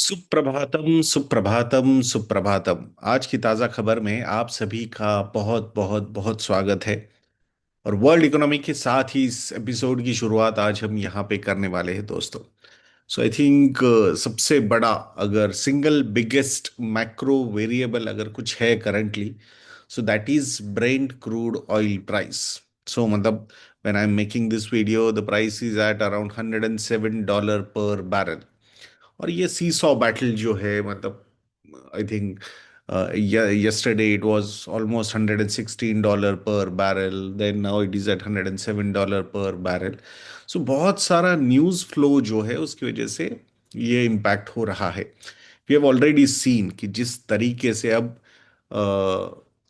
सुप्रभातम सुप्रभातम सुप्रभातम। आज की ताजा खबर में आप सभी का बहुत बहुत बहुत स्वागत है। और वर्ल्ड इकोनॉमी के साथ ही इस एपिसोड की शुरुआत आज हम यहाँ पे करने वाले हैं दोस्तों। सो आई थिंक सबसे बड़ा, अगर सिंगल बिगेस्ट मैक्रो वेरिएबल अगर कुछ है currently, so that is Brent crude oil price. So मतलब when I am making this video the price is at around $107 per barrel. और ये सी सॉ बैटल जो है, मतलब I think yesterday it was almost $116 per barrel, then now it is at $107 per barrel. So बहुत सारा news flow जो है उसकी वजह से ये इम्पैक्ट हो रहा है। वी हैव ऑलरेडी सीन कि जिस तरीके से अब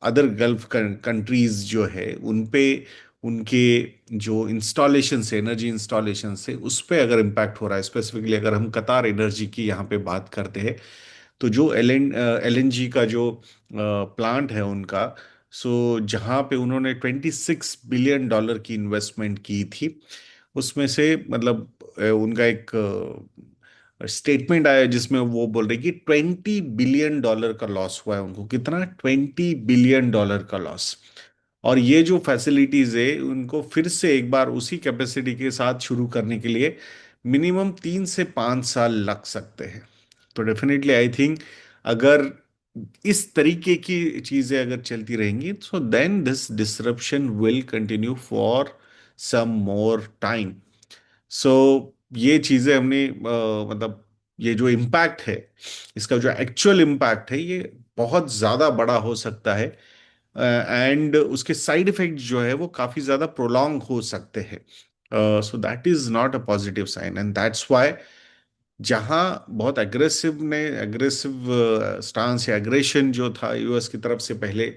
अदर गल्फ कंट्रीज जो है उन पे उनके जो इंस्टॉलेशन से, एनर्जी इंस्टॉलेशन से, उस पे अगर इम्पैक्ट हो रहा है। स्पेसिफिकली अगर हम कतार एनर्जी की यहाँ पे बात करते हैं, तो जो एलएनजी का जो प्लांट है उनका, सो जहाँ पे उन्होंने $26 बिलियन की इन्वेस्टमेंट की थी, उसमें से मतलब उनका एक स्टेटमेंट आया जिसमें वो बोल रहे कि $20 बिलियन का लॉस हुआ है उनको। कितना? $20 बिलियन का लॉस। और ये जो फैसिलिटीज है उनको फिर से एक बार उसी कैपेसिटी के साथ शुरू करने के लिए मिनिमम 3 से 5 साल लग सकते हैं। तो डेफिनेटली आई थिंक अगर इस तरीके की चीजें अगर चलती रहेंगी, so then this disruption will continue for some more time. So ये चीजें हमने मतलब ये जो इम्पैक्ट है, इसका जो एक्चुअल इम्पैक्ट है, ये बहुत ज्यादा बड़ा हो सकता है। एंड उसके साइड इफेक्ट जो है वो काफी ज्यादा प्रोलॉन्ग हो सकते हैं। So that is not a positive sign, and that's why जहां बहुत एग्रेसिव स्टांस या एग्रेशन जो था यूएस की तरफ से पहले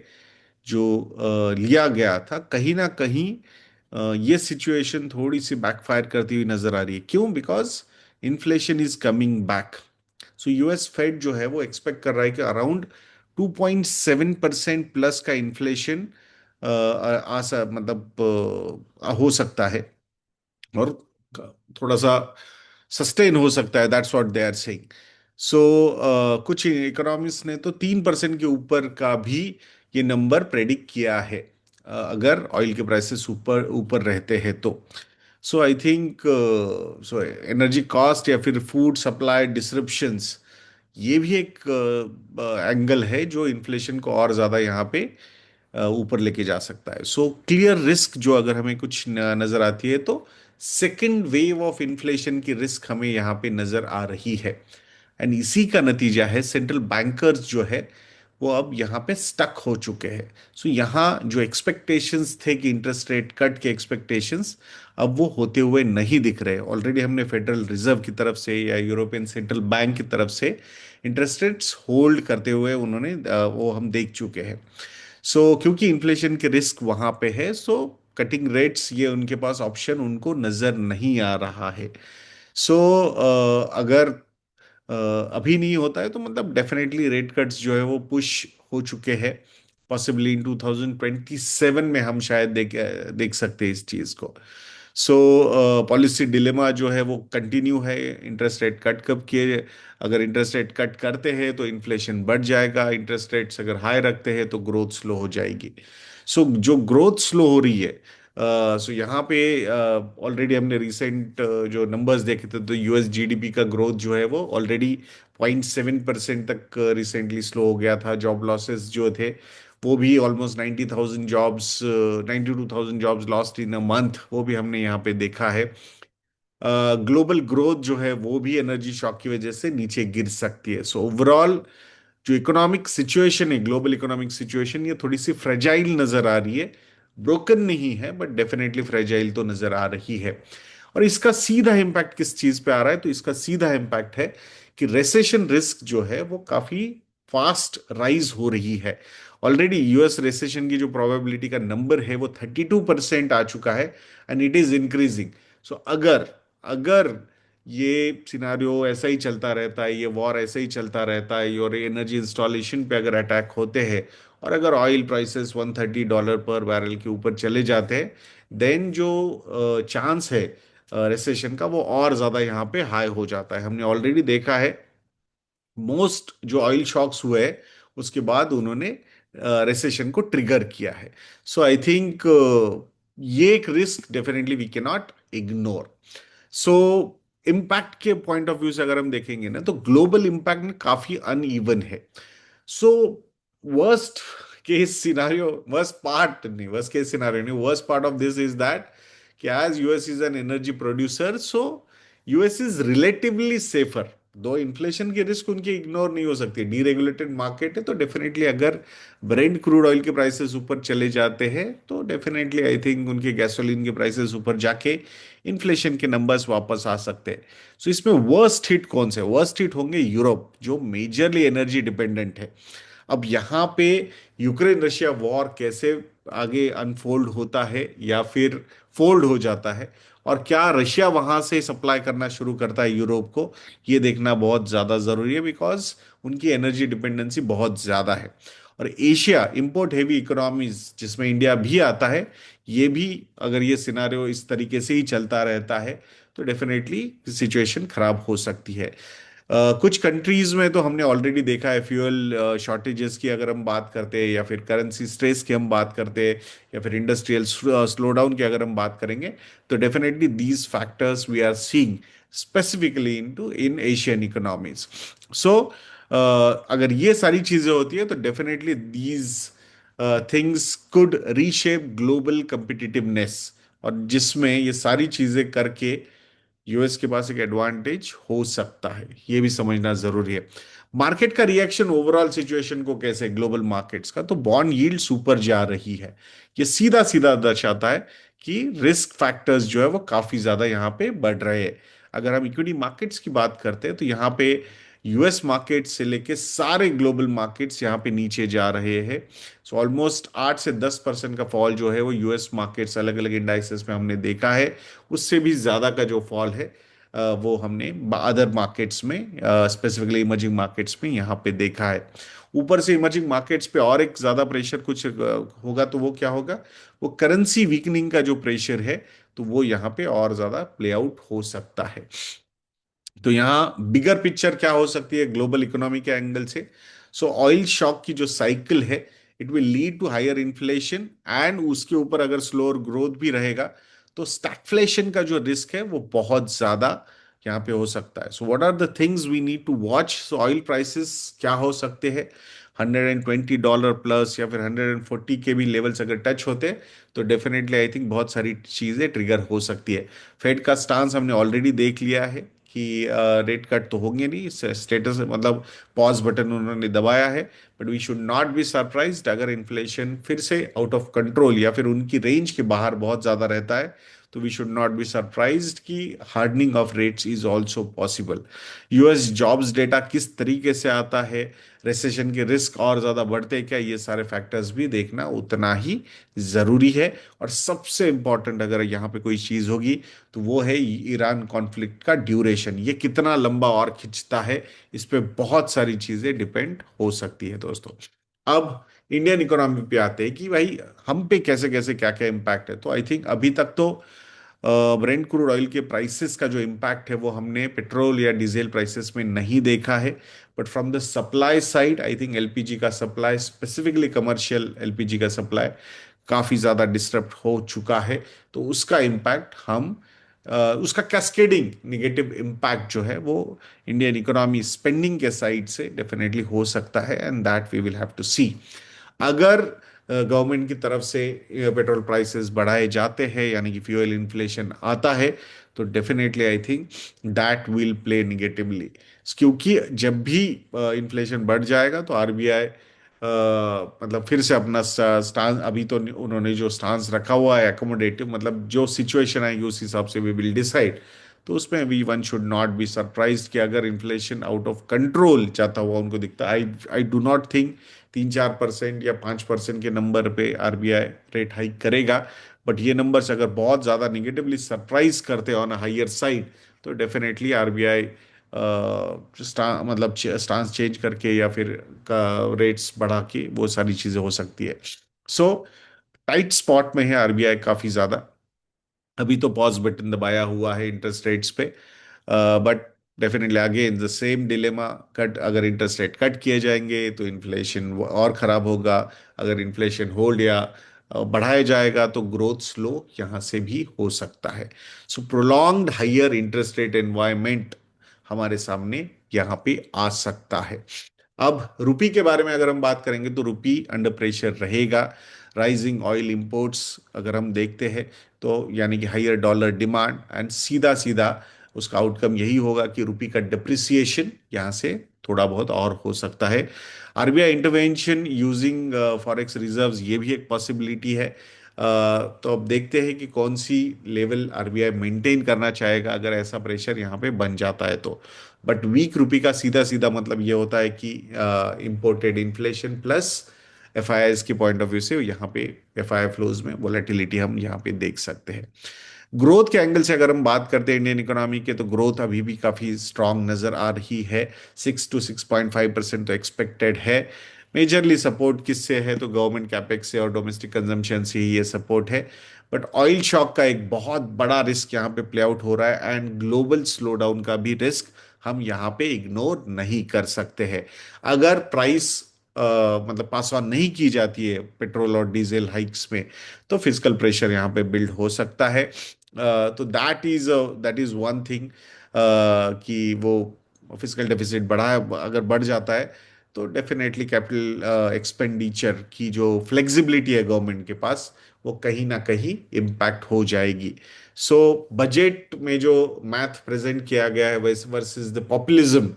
जो लिया गया था, कहीं ना कहीं ये सिचुएशन थोड़ी सी बैकफायर करती हुई नजर आ रही है। क्यों? Because inflation is coming back. So US Fed जो है वो एक्सपेक्ट कर रहा है कि अराउंड 2.7% प्लस का इन्फ्लेशन आसा मतलब हो सकता है, और थोड़ा सा सस्टेन हो सकता है। That's what they are saying. So कुछ इकोनॉमिस्ट ने तो 3% के ऊपर का भी ये नंबर प्रेडिक्ट किया है, अगर ऑयल के प्राइसेस ऊपर ऊपर रहते हैं तो। So I think so energy cost या फिर फूड सप्लाई डिसरप्शंस, ये भी एक एंगल है जो इन्फ्लेशन को और ज्यादा यहाँ पे ऊपर लेके जा सकता है। सो क्लियर रिस्क जो अगर हमें कुछ नजर आती है, तो सेकेंड वेव ऑफ इन्फ्लेशन की रिस्क हमें यहाँ पे नजर आ रही है। एंड इसी का नतीजा है सेंट्रल बैंकर्स जो है वो अब यहाँ पे स्टक हो चुके हैं। सो यहाँ जो एक्सपेक्टेशंस थे कि इंटरेस्ट रेट कट के एक्सपेक्टेशंस, अब वो होते हुए नहीं दिख रहे। ऑलरेडी हमने फेडरल रिजर्व की तरफ से या यूरोपियन सेंट्रल बैंक की तरफ से इंटरेस्ट रेट्स होल्ड करते हुए उन्होंने वो हम देख चुके हैं। सो क्योंकि इन्फ्लेशन के रिस्क वहां पे है, सो कटिंग रेट्स ये उनके पास ऑप्शन उनको नजर नहीं आ रहा है। सो अगर अभी नहीं होता है तो मतलब डेफिनेटली रेट कट्स जो है वो पुश हो चुके हैं। पॉसिबली इन 2027 में हम शायद देख देख सकते हैं इस चीज को। सो पॉलिसी डिलेमा जो है वो कंटिन्यू है। इंटरेस्ट रेट कट कब किए? अगर इंटरेस्ट रेट कट करते हैं तो इन्फ्लेशन बढ़ जाएगा, इंटरेस्ट रेट्स अगर हाई रखते हैं तो ग्रोथ स्लो हो जाएगी। सो जो ग्रोथ स्लो हो रही है, सो यहाँ पे ऑलरेडी हमने रिसेंट जो नंबर्स देखे थे, तो यूएस जीडीपी का ग्रोथ जो है वो ऑलरेडी 0.7% तक रिसेंटली स्लो हो गया था। जॉब लॉसेस जो थे वो भी almost 92,000 jobs lost in a month, वो भी हमने यहाँ पे देखा है। ग्लोबल ग्रोथ जो है वो भी एनर्जी शॉक की वजह से नीचे गिर सकती है। सो ओवरऑल जो इकोनॉमिक सिचुएशन है, ग्लोबल इकोनॉमिक सिचुएशन, ये थोड़ी सी फ्रेजाइल नजर आ रही है। ब्रोकन नहीं है बट डेफिनेटली फ्रेजाइल तो नजर आ रही है। और इसका सीधा इम्पैक्ट किस चीज पे आ रहा है? तो इसका सीधा इम्पैक्ट है कि रेसेशन रिस्क जो है वो काफी फास्ट राइज हो रही है। ऑलरेडी यूएस रेसेशन की जो प्रोबेबिलिटी का नंबर है वो 32% आ चुका है, एंड इट इज इंक्रीजिंग। सो अगर अगर ये सिनारियो ऐसा ही चलता रहता है, ये वॉर ऐसा ही चलता रहता है, और एनर्जी इंस्टॉलेशन पे अगर अटैक होते हैं, और अगर ऑयल प्राइसेस $130 पर बैरल के ऊपर चले जाते हैं, देन जो चांस है रिसेशन का वो और ज्यादा यहाँ पे हाई हो जाता है। हमने ऑलरेडी देखा है मोस्ट जो ऑयल शॉक्स हुए उसके बाद उन्होंने रिसेशन को ट्रिगर किया है। सो आई थिंक ये एक risk definitely we can not ignore. So impact के पॉइंट ऑफ व्यू से अगर हम देखेंगे ना, तो ग्लोबल इम्पैक्ट काफी अनइवन है। So worst case scenario, worst part नहीं, वर्स्ट केस सिनारियो नहीं, worst part of this is that कि as US is an energy producer, so US is relatively safer। दो इन्फ्लेशन के रिस्क उनके ignore नहीं हो सकते, डीरेगुलेटेड मार्केट है, तो डेफिनेटली अगर ब्रेंट क्रूड ऑयल के प्राइसेस ऊपर चले जाते हैं तो डेफिनेटली आई थिंक उनके गैसोलीन के प्राइसेस ऊपर जाके इन्फ्लेशन के नंबर्स वापस आ सकते हैं। सो इसमें वर्स्ट हिट कौन से? वर्स्ट हिट होंगे यूरोप, जो मेजरली एनर्जी डिपेंडेंट है। अब यहाँ पे यूक्रेन रशिया वॉर कैसे आगे अनफोल्ड होता है या फिर फोल्ड हो जाता है, और क्या रशिया वहां से सप्लाई करना शुरू करता है यूरोप को, ये देखना बहुत ज्यादा जरूरी है, बिकॉज उनकी एनर्जी डिपेंडेंसी बहुत ज्यादा है। और एशिया इंपोर्ट हेवी इकोनॉमीज जिसमें इंडिया भी आता है, ये भी अगर ये सिनारियो इस तरीके से ही चलता रहता है तो डेफिनेटली सिचुएशन खराब हो सकती है। कुछ कंट्रीज में तो हमने ऑलरेडी देखा है, फ्यूल शॉर्टेजेस की अगर हम बात करते हैं, या फिर करेंसी स्ट्रेस की हम बात करते हैं, या फिर इंडस्ट्रियल स्लो डाउन की अगर हम बात करेंगे, तो definitely these factors we are seeing specifically in Asian economies. So अगर ये सारी चीजें होती है तो definitely these things could reshape global competitiveness, और जिसमें ये सारी चीजें करके यूएस के पास एक एडवांटेज हो सकता है, ये भी समझना जरूरी है। मार्केट का रिएक्शन ओवरऑल सिचुएशन को कैसे, ग्लोबल मार्केट्स का, तो बॉन्ड यील्ड ऊपर जा रही है। ये सीधा सीधा दर्शाता है कि रिस्क फैक्टर्स जो है वो काफी ज्यादा यहाँ पे बढ़ रहे हैं। अगर हम इक्विटी मार्केट्स की बात करते हैं तो यहाँ पे यूएस मार्केट से लेके सारे ग्लोबल मार्केट्स यहाँ पे नीचे जा रहे हैं। सो ऑलमोस्ट 8 से 10% का फॉल जो है वो यूएस मार्केट्स अलग अलग इंडाइसेस में हमने देखा है। उससे भी ज्यादा का जो फॉल है वो हमने अदर मार्केट्स में, स्पेसिफिकली इमर्जिंग मार्केट्स में यहाँ पे देखा है। ऊपर से इमर्जिंग मार्केट्स पे और एक ज्यादा प्रेशर कुछ होगा तो वो क्या होगा, वो करेंसी वीकनिंग का जो प्रेशर है, तो वो यहाँ पे और ज्यादा प्ले आउट हो सकता है। तो यहाँ बिगर पिक्चर क्या हो सकती है ग्लोबल इकोनॉमी के एंगल से? सो ऑयल शॉक की जो साइकिल है, it will lead to higher inflation, and उसके ऊपर अगर स्लोअर ग्रोथ भी रहेगा तो स्टैगफ्लेशन का जो रिस्क है वो बहुत ज्यादा यहाँ पे हो सकता है। So what are the things we need to watch? So oil prices क्या हो सकते हैं, $120 प्लस या फिर 140 के भी लेवल्स अगर टच होते हैं तो डेफिनेटली आई थिंक बहुत सारी चीजें ट्रिगर हो सकती है। फेड का स्टांस हमने ऑलरेडी देख लिया है कि रेट कट तो होंगे नहीं, स्टेटस मतलब पॉज बटन उन्होंने दबाया है। But we should not be surprised अगर इन्फ्लेशन फिर से आउट ऑफ कंट्रोल या फिर उनकी रेंज के बाहर बहुत ज्यादा रहता है, तो we should not be surprised कि hardening of rates is also possible. US jobs data किस तरीके से आता है, रिसेशन के रिस्क और ज्यादा बढ़ते हैं क्या, ये सारे फैक्टर्स भी देखना उतना ही जरूरी है। और सबसे इंपॉर्टेंट अगर यहाँ पे कोई चीज होगी तो वो है ईरान कॉन्फ्लिक्ट का ड्यूरेशन, ये कितना लंबा और खिंचता है, इस पे बहुत सारी चीजें डिपेंड हो सकती है दोस्तों। अब इंडियन इकोनॉमी पे आते हैं कि भाई हम पे कैसे कैसे क्या क्या इम्पैक्ट है। तो आई थिंक अभी तक तो ब्रेंट क्रूड ऑयल के प्राइसेस का जो इम्पैक्ट है वो हमने पेट्रोल या डीजल प्राइसेस में नहीं देखा है। But from the supply side I think LPG का सप्लाई, स्पेसिफिकली कमर्शियल एलपीजी का सप्लाई काफी ज्यादा डिस्टर्ब हो चुका है। तो उसका इम्पैक्ट हम उसका कैस्केडिंग निगेटिव इम्पैक्ट जो है वो इंडियन इकोनॉमी स्पेंडिंग के साइड से डेफिनेटली हो सकता है, and that we will have to see. अगर गवर्नमेंट की तरफ से पेट्रोल प्राइसेस बढ़ाए जाते हैं, यानी कि फ्यूल इन्फ्लेशन आता है, तो definitely I think that will play negatively. क्योंकि जब भी इन्फ्लेशन बढ़ जाएगा तो आरबीआई मतलब फिर से अपना स्टांस, अभी तो उन्होंने जो स्टांस रखा हुआ है एकोमोडेटिव, मतलब जो सिचुएशन आएगी उस हिसाब से वी विल डिसाइड। तो उसमें we one should not be surprise कि अगर इन्फ्लेशन आउट ऑफ कंट्रोल जाता हुआ उनको दिखता, आई आई डू नॉट थिंक 3-4% या 5% के नंबर पे आरबीआई रेट हाइक करेगा। बट ये नंबर्स अगर बहुत ज़्यादा निगेटिवली सरप्राइज करते ऑन अ हायर साइड, तो डेफिनेटली आरबीआई मतलब स्टांस चेंज करके या फिर का रेट्स बढ़ा के वो सारी चीज़ें हो सकती है। सो टाइट स्पॉट में है आरबीआई काफ़ी ज़्यादा। अभी तो पॉज बटन दबाया हुआ है इंटरेस्ट रेट्स पे, but definitely again the same dilemma, cut अगर इंटरेस्ट रेट कट किए जाएंगे तो इन्फ्लेशन और खराब होगा, अगर इन्फ्लेशन होल्ड या बढ़ाया जाएगा तो ग्रोथ स्लो यहाँ से भी हो सकता है। So prolonged higher interest rate environment हमारे सामने यहाँ पे आ सकता है। अब रुपी के बारे में अगर हम बात करेंगे तो रुपी अंडर प्रेशर रहेगा। राइजिंग ऑयल इंपोर्ट्स अगर हम देखते हैं तो यानी कि हायर डॉलर डिमांड एंड सीधा सीधा उसका आउटकम यही होगा कि रुपी का डिप्रिसिएशन यहाँ से थोड़ा बहुत और हो सकता है। RBI intervention using forex reserves ये भी एक पॉसिबिलिटी है। तो अब देखते हैं कि कौन सी लेवल आरबीआई मेंटेन करना चाहेगा अगर ऐसा प्रेशर यहाँ पे बन जाता है तो। बट वीक रुपी का सीधा सीधा मतलब ये होता है कि इंपोर्टेड इन्फ्लेशन प्लस एफआईआई के पॉइंट ऑफ व्यू से यहाँ पे एफआईआई फ्लोज में वोलेटिलिटी हम यहाँ पे देख सकते हैं। ग्रोथ के एंगल से अगर हम बात करते हैं इंडियन इकोनॉमी के, तो ग्रोथ अभी भी काफी स्ट्रांग नजर आ रही है। 6 to 6.5% तो एक्सपेक्टेड है। मेजरली सपोर्ट किससे है तो गवर्नमेंट कैपेक्स से और डोमेस्टिक कंजम्पशन से ही ये सपोर्ट है। बट ऑयल शॉक का एक बहुत बड़ा रिस्क यहाँ पे प्ले आउट हो रहा है एंड ग्लोबल स्लो डाउन का भी रिस्क हम यहाँ पे इग्नोर नहीं कर सकते हैं। अगर प्राइस मतलब पास ऑन नहीं की जाती है पेट्रोल और डीजल हाइक्स में, तो फिजिकल प्रेशर यहाँ पे बिल्ड हो सकता है। तो दैट इज वन थिंग कि वो फिजिकल डेफिसिट बढ़ा अगर बढ़ जाता है तो डेफिनेटली कैपिटल एक्सपेंडिचर की जो फ्लेक्सिबिलिटी है गवर्नमेंट के पास वो कहीं ना कहीं इम्पैक्ट हो जाएगी। सो बजट में जो मैथ प्रेजेंट किया गया है वर्सेस द पॉपुलिज्म,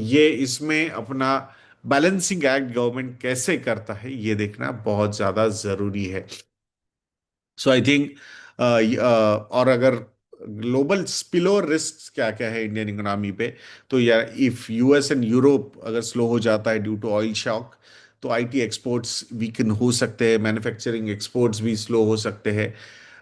ये इसमें अपना बैलेंसिंग एक्ट गवर्नमेंट कैसे करता है ये देखना बहुत ज्यादा जरूरी है। सो आई थिंक और अगर ग्लोबल स्पिलोर रिस्क क्या क्या है इंडियन इकोनॉमी पे, तो यार इफ यूएस एंड यूरोप अगर स्लो हो जाता है ड्यू टू ऑयल शॉक तो आईटी एक्सपोर्ट्स वीकन हो सकते हैं, मैन्युफैक्चरिंग एक्सपोर्ट्स भी स्लो हो सकते हैं।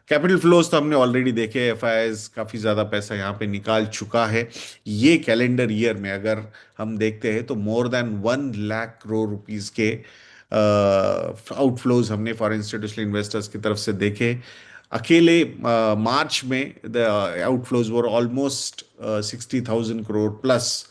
कैपिटल फ्लोज तो हमने ऑलरेडी देखे, एफआईआईज काफ़ी ज़्यादा पैसा यहाँ पे निकाल चुका है। ये कैलेंडर ईयर में अगर हम देखते हैं तो more than 1 lakh crore rupees के आउटफ्लोज हमने फॉरेन इंस्टीट्यूशनल इन्वेस्टर्स की तरफ से देखे। अकेले मार्च में the outflows were almost 60,000 crore plus.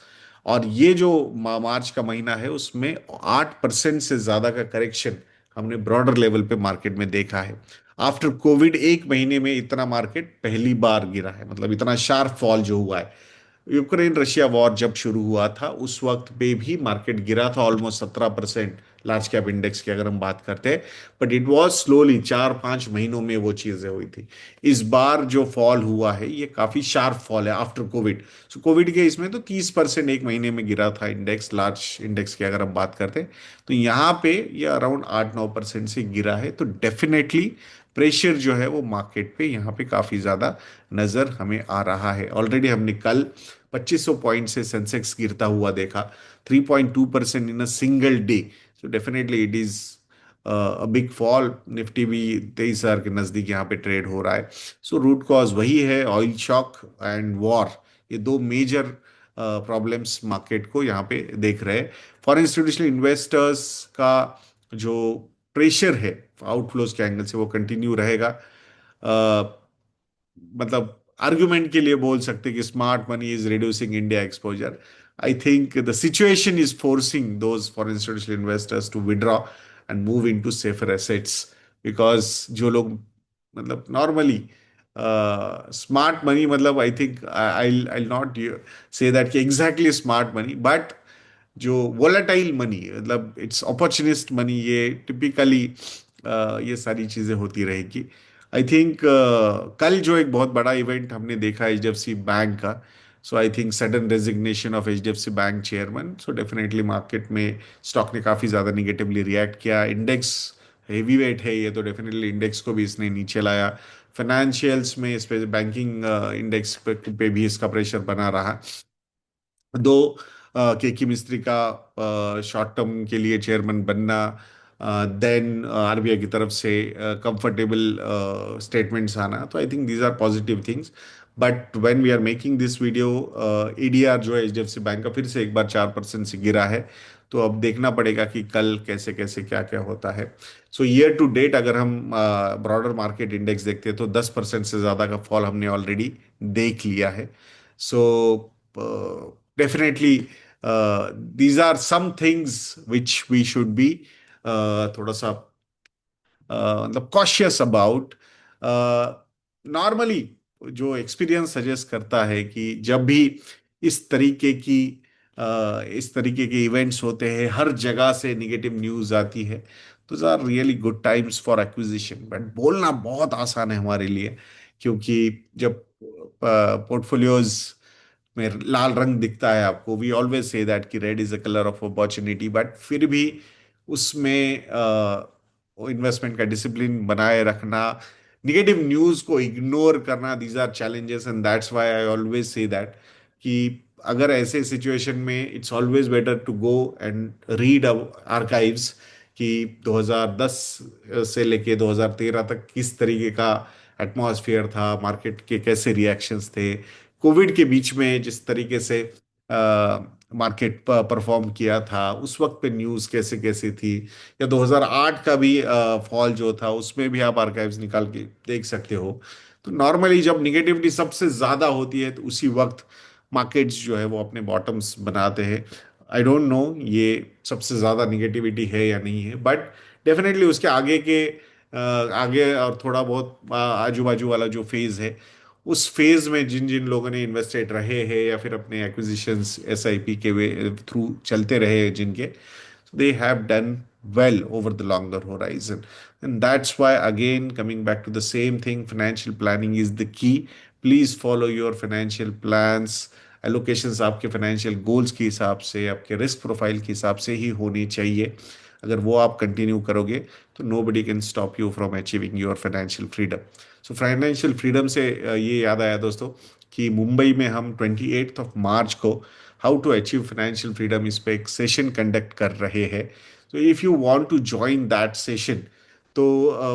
और ये जो मार्च का महीना है उसमें 8% से ज्यादा का करेक्शन हमने ब्रॉडर लेवल पे मार्केट में देखा है। आफ्टर कोविड एक महीने में इतना मार्केट पहली बार गिरा है, मतलब इतना शार्प फॉल जो हुआ है। यूक्रेन रशिया वॉर जब शुरू हुआ था उस वक्त पे भी मार्केट गिरा था ऑलमोस्ट 17% लार्ज कैप इंडेक्स की अगर हम बात करते हैं। बट इट वॉज स्लोली 4-5 महीनों में वो चीजें हुई थी। इस बार जो फॉल हुआ है ये काफी शार्प फॉल है आफ्टर कोविड। सो कोविड के इसमें तो 30% एक महीने में गिरा था इंडेक्स, लार्ज इंडेक्स की अगर हम बात करते हैं तो यहाँ पे ये अराउंड 8-9% से गिरा है। तो डेफिनेटली प्रेशर जो है वो मार्केट पे यहाँ पे काफी ज्यादा नजर हमें आ रहा है। ऑलरेडी हमने कल 2500 पॉइंट से सेंसेक्स गिरता हुआ देखा, 3.2% in a single day. So definitely it is a big fall. Nifty भी 23,000 के नजदीक यहाँ पे ट्रेड हो रहा है। सो रूट कॉज वही है, ऑयल शॉक एंड वॉर। ये दो मेजर प्रॉब्लम्स मार्केट को यहाँ पे देख रहे हैं। फॉरेन इंस्टीट्यूशनल इन्वेस्टर्स का जो प्रेशर है आउटफ्लोज के एंगल से वो कंटिन्यू रहेगा। मतलब आर्गुमेंट के लिए बोल सकते कि smart money is reducing India exposure. I think the situation is forcing those foreign institutional investors to withdraw and move into safer assets. Because जो लोग मतलब नॉर्मली स्मार्ट मनी, मतलब I think I I not say that कि exactly smart money, but जो volatile money मतलब it's opportunist money, ये typically ये सारी चीजें होती रहेगी। आई थिंक कल जो एक बहुत बड़ा इवेंट हमने देखा एचडीएफसी बैंक का, so I think sudden resignation of HDFC Bank chairman, so definitely market में स्टॉक ने काफी ज्यादा निगेटिवली रिएक्ट किया। इंडेक्स हेवी वेट है ये, तो डेफिनेटली इंडेक्स को भी इसने नीचे लाया। फाइनेंशियल्स में इस पे बैंकिंग इंडेक्स पे भी इसका प्रेशर बना रहा। दो के की मिस्त्री का शॉर्ट टर्म के लिए चेयरमैन बनना, देन आरबीआई की तरफ से कंफर्टेबल स्टेटमेंट्स आना, तो I think these are positive things. But when we are making this video, ADR जो है एचडीएफसी बैंक का फिर से एक बार 4% से गिरा है। तो अब देखना पड़ेगा कि कल कैसे कैसे क्या क्या होता है। सो ईयर टू डेट अगर हम ब्रॉडर मार्केट इंडेक्स देखते हैं तो 10% से ज़्यादा का फॉल हमने ऑलरेडी देख लिया है। So definitely these are some things which we should be थोड़ा सा मतलब कॉशियस अबाउट। नॉर्मली जो एक्सपीरियंस सजेस्ट करता है कि जब भी इस तरीके की इस तरीके के इवेंट्स होते हैं, हर जगह से निगेटिव न्यूज आती है, तो are really good times for acquisition. But बोलना बहुत आसान है हमारे लिए, क्योंकि जब पोर्टफोलियोज में लाल रंग दिखता है आपको, वी ऑलवेज से दैट कि red is a colour of opportunity, but फिर भी उसमें इन्वेस्टमेंट का डिसिप्लिन बनाए रखना, निगेटिव न्यूज को इग्नोर करना, these are challenges. And that's why I always say that कि अगर ऐसे सिचुएशन में it's always better to go and read archives कि 2010 से लेके 2013 तक किस तरीके का एटमॉस्फेयर था, मार्केट के कैसे रिएक्शंस थे, कोविड के बीच में जिस तरीके से मार्केट परफॉर्म किया था उस वक्त पे न्यूज़ कैसे कैसे थी, या 2008 का भी फॉल जो था उसमें भी आप आर्काइव्स निकाल के देख सकते हो। तो नॉर्मली जब निगेटिविटी सबसे ज़्यादा होती है तो उसी वक्त मार्केट्स जो है वो अपने बॉटम्स बनाते हैं। आई डोंट नो ये सबसे ज़्यादा निगेटिविटी है या नहीं है, बट डेफिनेटली उसके आगे के आगे और थोड़ा बहुत आजू बाजू वाला जो फेज है, उस फेज में जिन जिन लोगों ने इन्वेस्टेड रहे हैं या फिर अपने एक्विजिशंस एसआईपी के वे थ्रू चलते रहे हैं जिनके, they have done well over the longer horizon. And that's why, again, coming back to the same thing, financial planning is the key. Please follow your financial plans. Allocations आपके financial goals के हिसाब से, आपके risk profile के हिसाब से ही होनी चाहिए। अगर वो आप कंटिन्यू करोगे तो nobody can stop you from achieving your financial freedom. So financial freedom से ये याद आया दोस्तों कि मुंबई में हम 28 मार्च को how to achieve financial freedom इस पे एक सेशन कंडक्ट कर रहे हैं। तो if you want to join that session, तो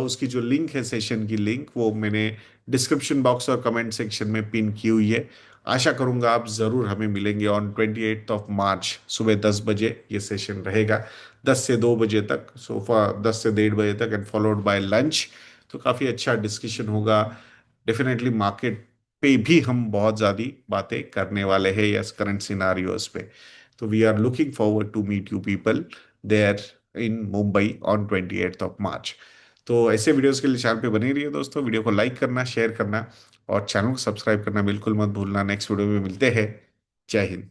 उसकी जो लिंक है, सेशन की लिंक, वो मैंने डिस्क्रिप्शन बॉक्स और कमेंट सेक्शन में पिन की हुई है। आशा करूंगा आप ज़रूर हमें मिलेंगे ऑन 28 मार्च सुबह 10 बजे। ये सेशन रहेगा 10 से 2 बजे तक, सोफा 10 से 1:30 बजे तक, एंड फॉलोड बाय लंच। तो काफ़ी अच्छा डिस्कशन होगा। डेफिनेटली मार्केट पे भी हम बहुत ज़्यादा बातें करने वाले हैं, यस, करंट सिनारियोज पे। तो we are looking forward to meet you people there in Mumbai on 28 March. तो ऐसे वीडियोस के लिए चैनल पे बने रहिए दोस्तों। वीडियो को लाइक करना, शेयर करना और चैनल को सब्सक्राइब करना बिल्कुल मत भूलना। नेक्स्ट वीडियो में मिलते हैं। जय हिंद।